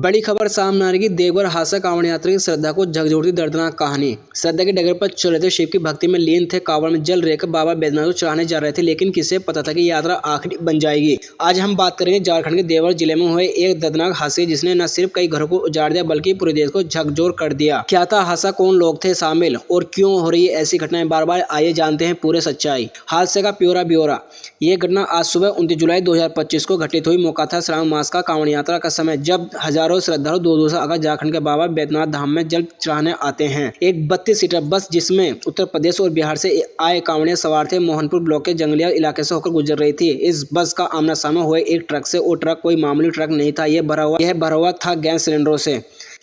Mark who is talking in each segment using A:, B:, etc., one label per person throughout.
A: बड़ी खबर सामने आ रही है। देवघर हादसा, कांवड़ यात्री की श्रद्धा को झकझोरती दर्दनाक कहानी। श्रद्धा के डगर पर चल रहे थे, शिव की भक्ति में लीन थे, कांवड़ में जल रेखा बाबा बैद्यनाथ को चढ़ाने जा रहे थे, लेकिन किसे पता था कि यात्रा आखिरी बन जाएगी। आज हम बात करेंगे झारखंड के देवघर जिले में हुए एक दर्दनाक हादसे, जिसने न सिर्फ कई घरों को उजाड़ दिया बल्कि पूरे देश को झकझोर कर दिया। क्या था हादसा, कौन लोग थे शामिल और क्यों हो रही है ऐसी घटनाएं बार बार? आइए जानते हैं पूरे सच्चाई। हादसे का प्योरा ब्यौरा। ये घटना आज सुबह 29 जुलाई 2025 को घटित हुई। मौका था श्रावण मास का कांवड़ यात्रा का समय, जब हजारों श्रद्धालु दूर से आकर झारखंड के बाबा बैद्यनाथ धाम में जल चढ़ाने आते हैं। एक 32 सीटर बस, जिसमें उत्तर प्रदेश और बिहार से आए कांवड़िया सवार थे, मोहनपुर ब्लॉक के जंगलिया इलाके से होकर गुजर रही थी। इस बस का आमना सामना हुआ एक ट्रक से, और ट्रक कोई मामूली ट्रक नहीं था। यह भरा हुआ था गैस सिलेंडरों से।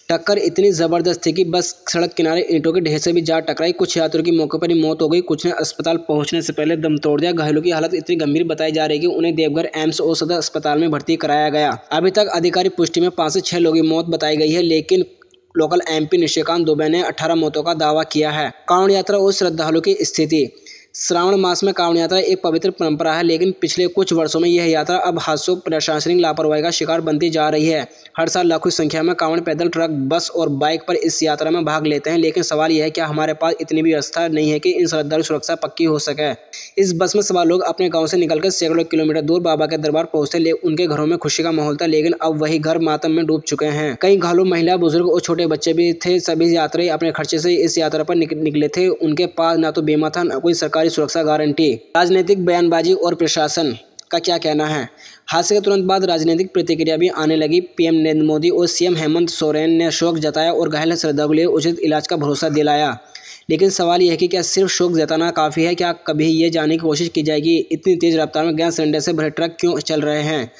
A: टक्कर इतनी जबरदस्त थी कि बस सड़क किनारे ईंटों के ढेर से भी जा टकराई। कुछ यात्रियों की मौके पर ही मौत हो गई, कुछ ने अस्पताल पहुंचने से पहले दम तोड़ दिया। घायलों की हालत इतनी गंभीर बताई जा रही है कि उन्हें देवघर एम्स और सदर अस्पताल में भर्ती कराया गया। अभी तक आधिकारिक पुष्टि में 5 से 6 लोगों की मौत बताई गई है, लेकिन लोकल एमपी निशिकांत दुबे ने 18 मौतों का दावा किया है। कांवड़ यात्रा और श्रद्धालुओं की स्थिति। श्रावण मास में कांवड़ यात्रा एक पवित्र परंपरा है, लेकिन पिछले कुछ वर्षों में यह यात्रा अब हादसों, प्रशासनिक लापरवाही का शिकार बनती जा रही है। हर साल लाखों की संख्या में कांवड़ पैदल, ट्रक, बस और बाइक पर इस यात्रा में भाग लेते हैं, लेकिन सवाल यह है क्या हमारे पास इतनी भी व्यवस्था नहीं है कि इन श्रद्धालु सुरक्षा पक्की हो सके। इस बस में सवार लोग अपने गाँव से निकलकर सैकड़ों किलोमीटर दूर बाबा के दरबार पहुंचते। उनके घरों में खुशी का माहौल था, लेकिन अब वही घर मातम में डूब चुके हैं। कई घायलों, महिला, बुजुर्ग और छोटे बच्चे भी थे। सभी यात्री अपने खर्चे से इस यात्रा पर निकले थे। उनके पास न तो बीमा था, न कोई सरकारी सुरक्षा गारंटी। राजनीतिक बयानबाजी और प्रशासन का क्या कहना है? हादसे के तुरंत बाद राजनीतिक प्रतिक्रिया भी आने लगी। पीएम नरेंद्र मोदी और सीएम हेमंत सोरेन ने शोक जताया और घायल श्रद्धालुओं के लिए उचित इलाज का भरोसा दिलाया। लेकिन सवाल यह है कि क्या सिर्फ शोक जताना काफ़ी है? क्या कभी ये जानने की कोशिश की जाएगी इतनी तेज रफ्तार में गैस सिलेंडर से भरे ट्रक क्यों चल रहे हैं?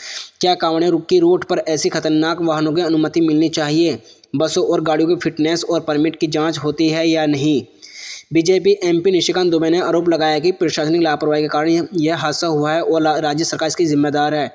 A: क्या कांवड़िया की रूट पर ऐसी खतरनाक वाहनों की अनुमति मिलनी चाहिए? बसों और गाड़ियों की फिटनेस और परमिट की जाँच होती है या नहीं? बीजेपी एमपी निशिकांत दुबे ने आरोप लगाया कि प्रशासनिक लापरवाही के कारण यह हादसा हुआ है और राज्य सरकार इसकी जिम्मेदार है।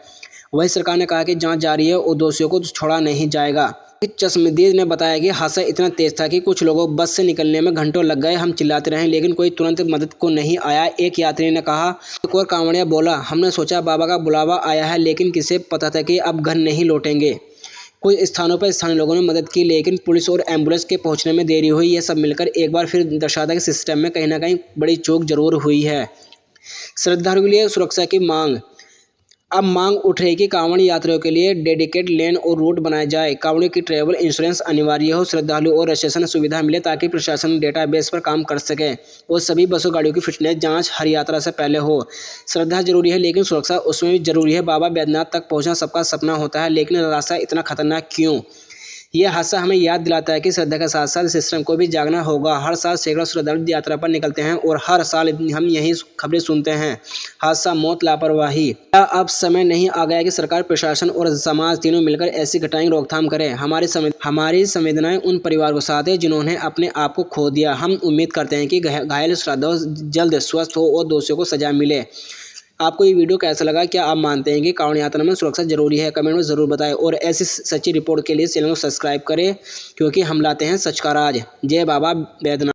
A: वही सरकार ने कहा कि जांच जारी है और दोषियों को छोड़ा नहीं जाएगा। चश्मदीद ने बताया कि हादसा इतना तेज था कि कुछ लोगों बस से निकलने में घंटों लग गए। हम चिल्लाते रहे, लेकिन कोई तुरंत मदद को नहीं आया। एक यात्री ने कहा। एक और कांवड़िया बोला, हमने सोचा बाबा का बुलावा आया है, लेकिन किसे पता था कि अब घर नहीं लौटेंगे। कुछ स्थानों पर स्थानीय लोगों ने मदद की, लेकिन पुलिस और एम्बुलेंस के पहुंचने में देरी हुई। यह सब मिलकर एक बार फिर दर्शाता है कि सिस्टम में कहीं ना कहीं बड़ी चूक जरूर हुई है। श्रद्धालुओं के लिए सुरक्षा की मांग। अब मांग उठ रही है कि कांवड़ यात्रियों के लिए डेडिकेट लेन और रूट बनाए जाए। कांवड़ की ट्रैवल इंश्योरेंस अनिवार्य हो, श्रद्धालु और रजिस्ट्रेशन सुविधा मिले, ताकि प्रशासन डेटाबेस पर काम कर सके और सभी बसों गाड़ियों की फिटनेस जांच हर यात्रा से पहले हो। श्रद्धा जरूरी है, लेकिन सुरक्षा उसमें भी जरूरी है। बाबा बैद्यनाथ तक पहुंचना सबका सपना होता है, लेकिन रास्ता इतना खतरनाक क्यों? यह हादसा हमें याद दिलाता है कि श्रद्धा के साथ साथ सिस्टम को भी जागना होगा। हर साल सैकड़ों श्रद्धालु यात्रा पर निकलते हैं और हर साल हम यही खबरें सुनते हैं, हादसा, मौत, लापरवाही। क्या अब समय नहीं आ गया कि सरकार, प्रशासन और समाज तीनों मिलकर ऐसी घटनाएं रोकथाम करें? हमारी संवेदनाएं उन परिवारों के साथ है जिन्होंने अपने आप को खो दिया। हम उम्मीद करते हैं कि घायल श्रद्धालु जल्द स्वस्थ हो और दोषियों को सजा मिले। आपको ये वीडियो कैसा लगा? क्या आप मानते हैं कि कांवड़ यात्रा में सुरक्षा जरूरी है? कमेंट में ज़रूर बताएं और ऐसी सच्ची रिपोर्ट के लिए चैनल को सब्सक्राइब करें, क्योंकि हम लाते हैं सच का राज। जय बाबा बैद्यनाथ।